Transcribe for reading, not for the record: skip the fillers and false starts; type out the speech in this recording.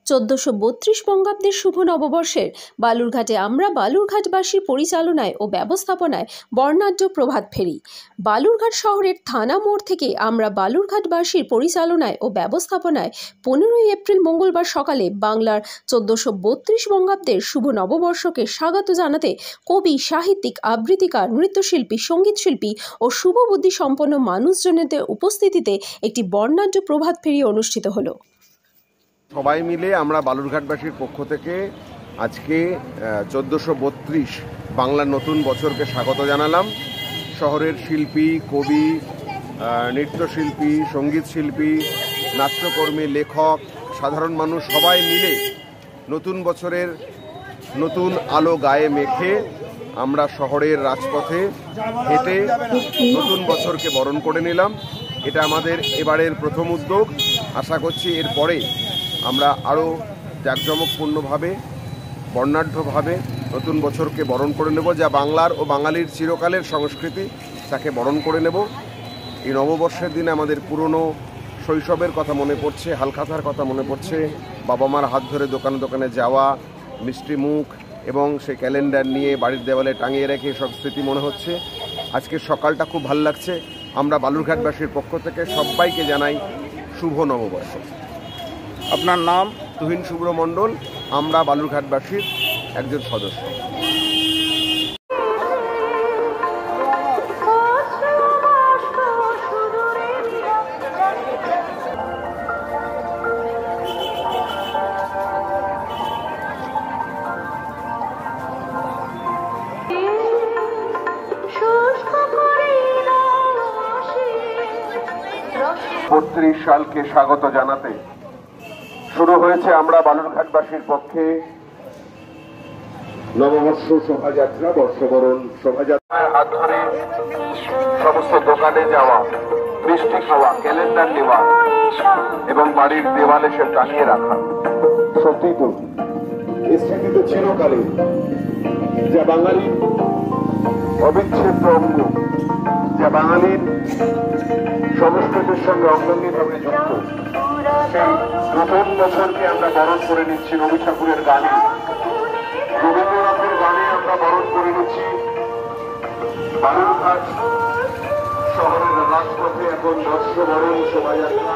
1432 বঙ্গাব্দের শুভ নববর্ষের বালুরঘাটে আমরা বালুরঘাটবাসীর পরিচালনায় ও ব্যবস্থাপনায় বর্ণাঢ্য প্রভাত ফেরি। বালুরঘাট শহরের থানা মোড় থেকে আমরা বালুরঘাটবাসীর পরিচালনায় ও ব্যবস্থাপনায় 15ই এপ্রিল মঙ্গলবার সকালে বাংলার 1432 বঙ্গাব্দের শুভ নববর্ষকে স্বাগত জানাতে কবি, সাহিত্যিক, আবৃত্তিকার, নৃত্যশিল্পী, সঙ্গীতশিল্পী ও শুভবুদ্ধি সম্পন্ন মানুষজনদের উপস্থিতিতে একটি বর্ণাঢ্য প্রভাত ফেরি অনুষ্ঠিত হলো। সবাই মিলে আমরা বালুরঘাটবাসীর পক্ষ থেকে আজকে 1432 বাংলার নতুন বছরকে স্বাগত জানালাম। শহরের শিল্পী, কবি, নৃত্যশিল্পী, সঙ্গীতশিল্পী, নাট্যকর্মী, লেখক, সাধারণ মানুষ সবাই মিলে নতুন বছরের নতুন আলো গায়ে মেখে আমরা শহরের রাজপথে হেঁটে নতুন বছরকে বরণ করে নিলাম। এটা আমাদের এবারের প্রথম উদ্যোগ। আশা করছি এরপরে আমরা আরও জাঁকজমকপূর্ণভাবে, বর্ণাঢ্যভাবে নতুন বছরকে বরণ করে নেব, যা বাংলার ও বাঙালির চিরকালের সংস্কৃতি, তাকে বরণ করে নেব। এই নববর্ষের দিনে আমাদের পুরনো শৈশবের কথা মনে পড়ছে, হালখাতার কথা মনে পড়ছে, বাবা মার হাত ধরে দোকানে দোকানে যাওয়া, মিষ্টি মুখ এবং সেই ক্যালেন্ডার নিয়ে বাড়ির দেওয়ালে টাঙিয়ে রেখে সব স্মৃতি মনে হচ্ছে। আজকের সকালটা খুব ভালো লাগছে। আমরা বালুরঘাটবাসীর পক্ষ থেকে সবাইকে জানাই শুভ নববর্ষ। আপনার নাম? তুহিন শুভ্র মণ্ডল, আমরা বালুরঘাটবাসীর একজন সদস্য। সালকে স্বাগত জানাতে শুরু হয়েছে আমরা বালুরঘাটবাসীর পক্ষে নববর্ষ শোভাযাত্রা, বর্ষবরণ শোভাযাত্রার হাত ধরে সমস্ত দোকানে যাওয়া, মিষ্টি খাওয়া, ক্যালেন্ডার নেওয়া এবং বাড়ির দেওয়ালে সে টাঙিয়ে রাখা। সত্যি তো এই স্মৃতি তো চিরকালে, যা বাঙালির অবিচ্ছেদ্য অঙ্গ, যা বাঙালির সংস্কৃতির সঙ্গে অঙ্গাঙ্গিভাবে যুক্ত। সেই নতুন বছরকে আমরা বরণ করে নিচ্ছি রবি ঠাকুরের গানে, রবীন্দ্রনাথের গানে আমরা বরণ করে নিচ্ছি। বালুরঘাট শহরের রাজপথে এখন বর্ষবরণ শোভাযাত্রা।